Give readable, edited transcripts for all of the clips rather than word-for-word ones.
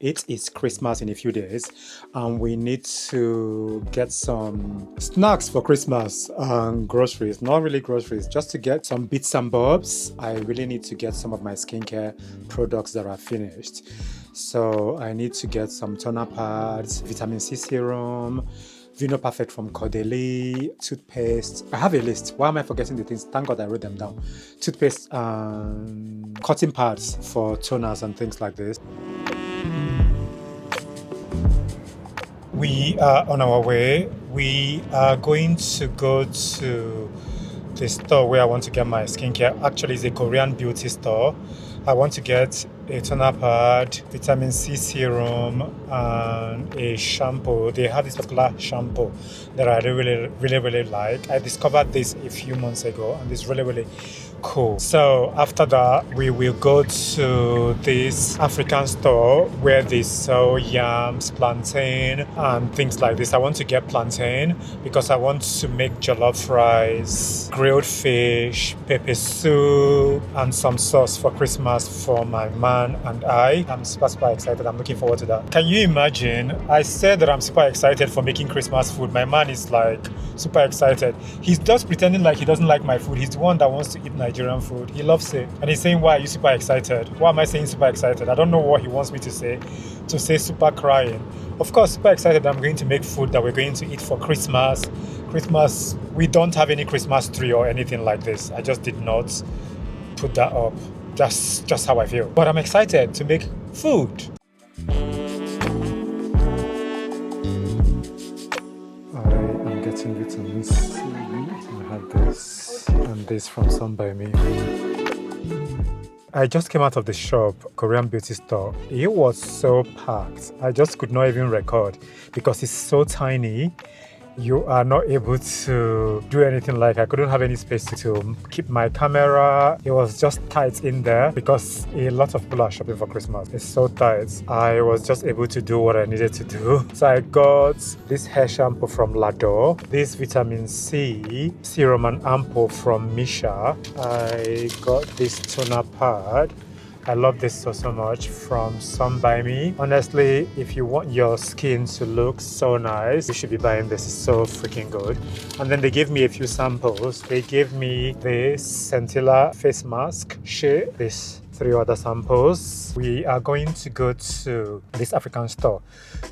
it is Christmas in a few days, and we need to get some snacks for Christmas and groceries. Not really groceries, just to get some bits and bobs. I really need to get some of my skincare products that are finished. So I need to get some toner pads, vitamin C serum, Vino Perfect from Caudalie, toothpaste. I have a list. Why am I forgetting the things? Thank God I wrote them down. Toothpaste and cotton pads for toners and things like this. We are on our way. We are going to go to the store where I want to get my skincare. Actually, it's a Korean beauty store. I want to get a toner pad, vitamin C serum, and a shampoo. They have this particular shampoo that I really like. I discovered this a few months ago, and it's really cool. So after that, we will go to this African store where they sell yams, plantain, and things like this. I want to get plantain because I want to make jollof rice, grilled fish, pepper soup, and some sauce for Christmas for my man and I. I'm super excited. I'm looking forward to that. Can you imagine? I said that I'm super excited for making Christmas food. My man is like super excited. He's just pretending like he doesn't like my food. He's the one that wants to eat Nigerian food. He loves it. And he's saying, why are you super excited? Why am I saying super excited? I don't know what he wants me to say super crying. Of course, super excited that I'm going to make food that we're going to eat for Christmas. We don't have any Christmas tree or anything like this. I just did not put that up. Just how I feel. But I'm excited to make food. I am getting vitamins. I have this and this from Some By Me. I just came out of the shop, Korean beauty store. It was so packed. I just could not even record because it's so tiny. You are not able to do anything. Like I couldn't have any space to keep my camera. It was just tight in there because a lot of people are shopping for Christmas. It's so tight. I was just able to do what I needed to do. So I got this hair shampoo from Lado, this vitamin C serum and ampoule from Misha. I got this toner pad. I love this so much from Some By Me. Honestly, if you want your skin to look so nice, you should be buying this. It's so freaking good. And then they gave me a few samples. They gave me this Scintilla face mask, this 3 other samples. We are going to go to this African store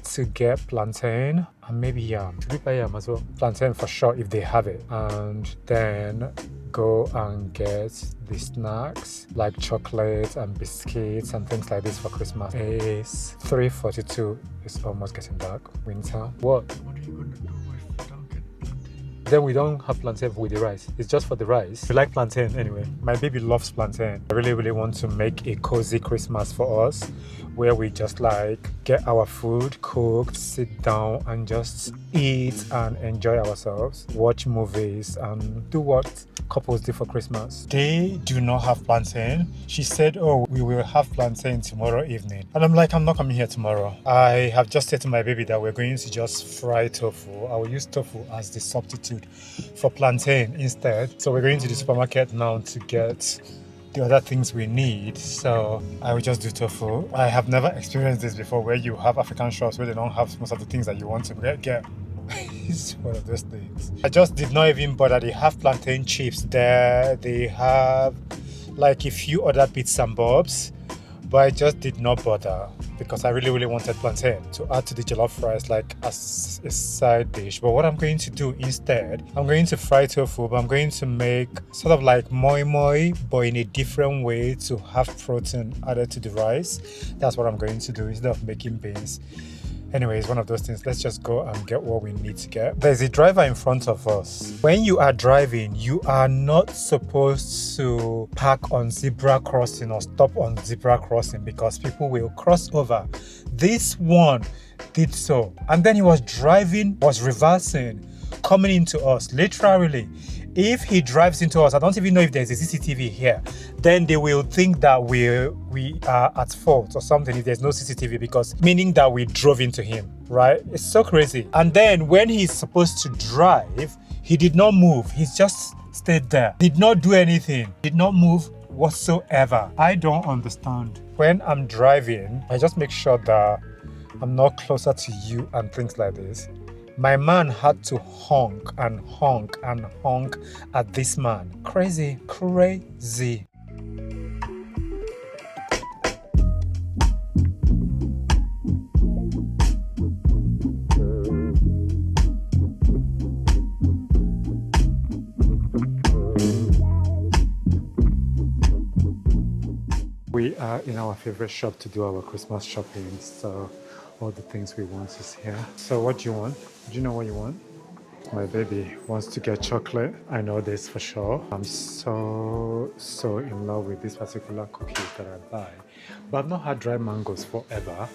to get plantain and maybe yam. Should we buy yam as well? Plantain for sure if they have it. And then go and get the snacks like chocolate and biscuits and things like this for Christmas. It's 3:42. It's almost getting dark. Winter. What are you going to do if we don't get plantain? Then we don't have plantain with the rice. It's just for the rice. We like plantain anyway. My baby loves plantain. I really want to make a cozy Christmas for us where we just like get our food cooked, sit down and just eat and enjoy ourselves, watch movies and do what couples do for Christmas. They do not have plantain. She said, oh, we will have plantain tomorrow evening. And I'm like, I'm not coming here tomorrow. I have just said to my baby that we're going to just fry tofu. I will use tofu as the substitute for plantain instead. So we're going to the supermarket now to get the other things we need. So I will just do tofu. I have never experienced this before where you have African shops where they don't have most of the things that you want to get. It's one of those things. I just did not even bother. They have plantain chips there. They have like a few other bits and bobs. But I just did not bother because I really wanted plantain to add to the jollof rice like as a side dish. But what I'm going to do instead, I'm going to fry tofu, but I'm going to make sort of like moi moi, but in a different way to have protein added to the rice. That's what I'm going to do instead of making beans. Anyways, one of those things. Let's just go and get what we need to get. There's a driver in front of us. When you are driving, you are not supposed to park on zebra crossing or stop on zebra crossing because people will cross over. This one did so. And then he was reversing, coming into us, literally. If he drives into us, I don't even know if there's a CCTV here, then they will think that we are at fault or something if there's no CCTV, because meaning that we drove into him, right? It's so crazy. And then when he's supposed to drive, he did not move. He's just stayed there. Did not do anything. Did not move whatsoever. I don't understand. When I'm driving, I just make sure that I'm not closer to you and things like this. My man had to honk and honk and honk at this man. Crazy, crazy. We are in our favorite shop to do our Christmas shopping, so all the things we want is here. So what do you want? Do you know what you want? My baby wants to get chocolate. I know this for sure. I'm so in love with this particular cookie that I buy. But I've not had dry mangoes forever.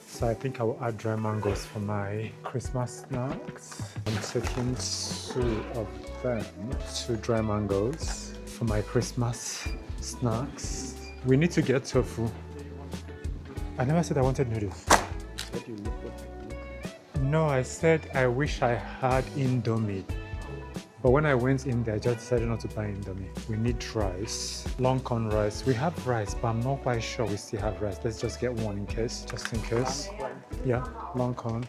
So I think I will add dry mangoes for my Christmas snacks. I'm taking 2 of them, 2 dry mangoes for my Christmas snacks. We need to get tofu. I never said I wanted noodles. No, I said I wish I had Indomie. But when I went in there, I just decided not to buy Indomie. We need rice, long corn rice. We have rice, but I'm not quite sure we still have rice. Let's just get one in case, just in case. Yeah, long corn.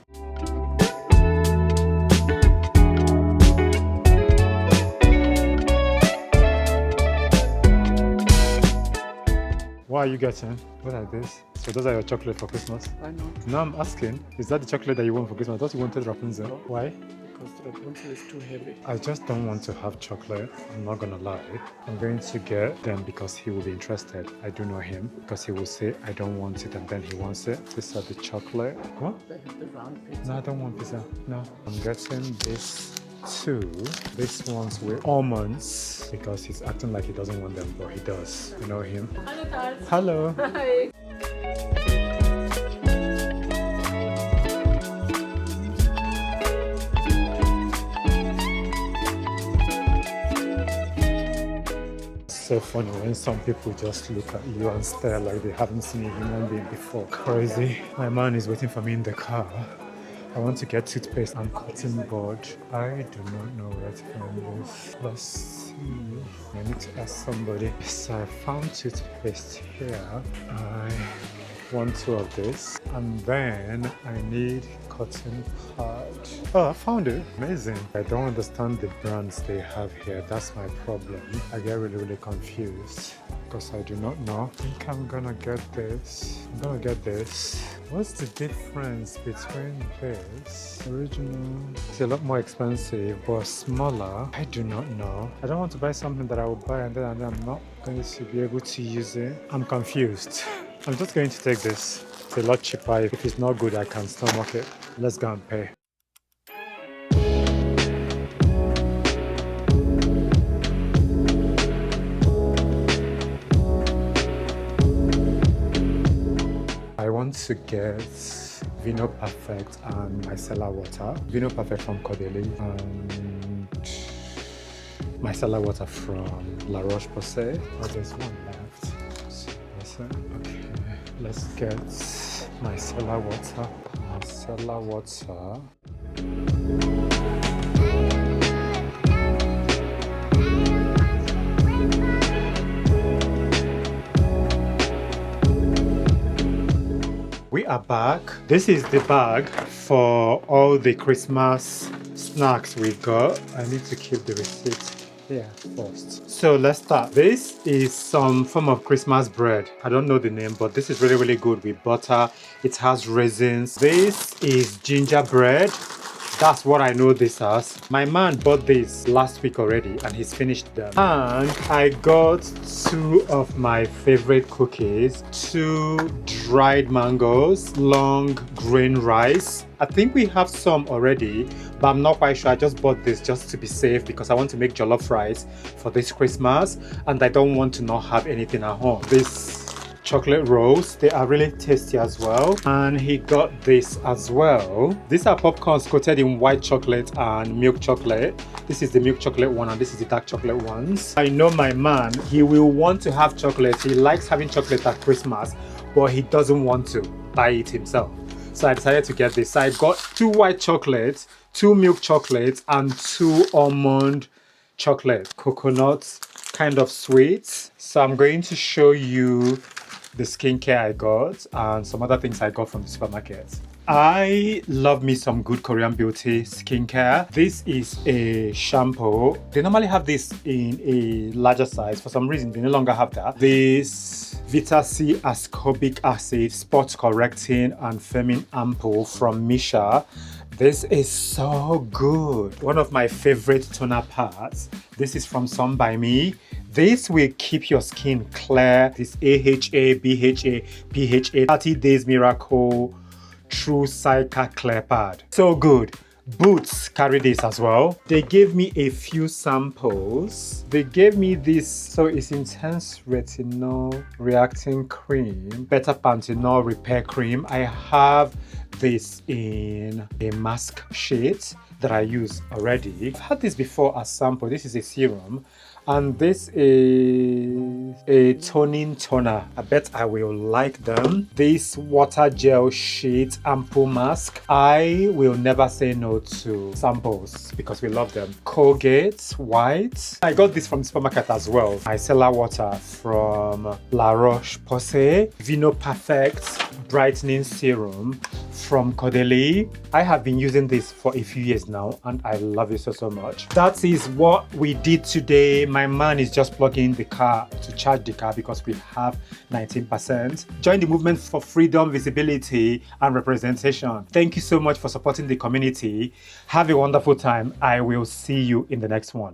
What are you getting? What are these? So those are your chocolate for Christmas? I know. No, I'm asking, is that the chocolate that you want for Christmas? I thought you wanted Rapunzel. No. Why? Because the Rapunzel is too heavy. I just don't want to have chocolate. I'm not gonna lie. I'm going to get them because he will be interested. I do know him because he will say, I don't want it, and then he wants it. These are the chocolate. What? They have the round pizza. No, I don't want pizza. No. I'm getting this 2. This one's with almonds because he's acting like he doesn't want them, but he does. You know him. Hello, Tars. Hello. Hi. So funny when some people just look at you and stare like they haven't seen a human being before. Crazy. My man is waiting for me in the car. I want to get toothpaste and cotton bud. I do not know where to find this. Let's see. I need to ask somebody. So I found toothpaste here. I want 2 of this. And then I need cotton pad. Oh, I found it. Amazing. I don't understand the brands they have here. That's my problem. I get really confused because I do not know. I think I'm gonna get this. I'm gonna get this. What's the difference between this? Original. It's a lot more expensive, but smaller. I do not know. I don't want to buy something that I will buy and then I'm not going to be able to use it. I'm confused. I'm just going to take this. It's a lot cheaper. If it's not good, I can stomach it. Let's go and pay. I want to get Vino Perfect and micellar water. Vino Perfect from Caudalie and micellar water from La Roche-Posay. Oh, there's one left. Okay, let's get micellar water. Micellar water. We are back. This is the bag for all the Christmas snacks we got. I need to keep the receipt here first. So let's start. This is some form of Christmas bread. I don't know the name, but this is really good with butter. It has raisins. This is gingerbread. That's what I know this as. My man bought this last week already and he's finished them. And I got 2 of my favorite cookies, 2 dried mangoes, long grain rice. I think we have some already, but I'm not quite sure. I just bought this just to be safe because I want to make jollof rice for this Christmas and I don't want to not have anything at home. This chocolate rolls, they are really tasty as well, and he got this as well. These are popcorns coated in white chocolate and milk chocolate. This is the milk chocolate one and this is the dark chocolate ones. I know my man, he will want to have chocolate. He likes having chocolate at Christmas, but he doesn't want to buy it himself. So I decided to get this. So I got 2 white chocolates, 2 milk chocolates, and 2 almond chocolate. Coconut, kind of sweet. So I'm going to show you the skincare I got and some other things I got from the supermarket. I love me some good Korean beauty skincare. This is a shampoo. They normally have this in a larger size. For some reason, they no longer have that. This Vita C ascorbic acid spot correcting and firming ampoule from Misha. This is so good. One of my favorite toner pads. This is from Some by Me. This will keep your skin clear. This AHA, BHA, PHA 30 Days Miracle True Cycle Clear Pad. So good. Boots carry this as well. They gave me a few samples. They gave me this, so it's intense retinol reacting cream, beta panthenol repair cream. I have this in a mask shade that I use already. I've had this before as sample. This is a serum. And this is a toning toner. I bet I will like them. This water gel sheet ampoule mask. I will never say no to samples because we love them. Colgate White. I got this from the supermarket as well. Micellar water from La Roche-Posay. Vino Perfect brightening serum from Caudalie. I have been using this for a few years now and I love it so much. That is what we did today. My man is just plugging the car to charge the car because we have 19%. Join the movement for freedom, visibility and representation. Thank you so much for supporting the community. Have a wonderful time. I will see you in the next one.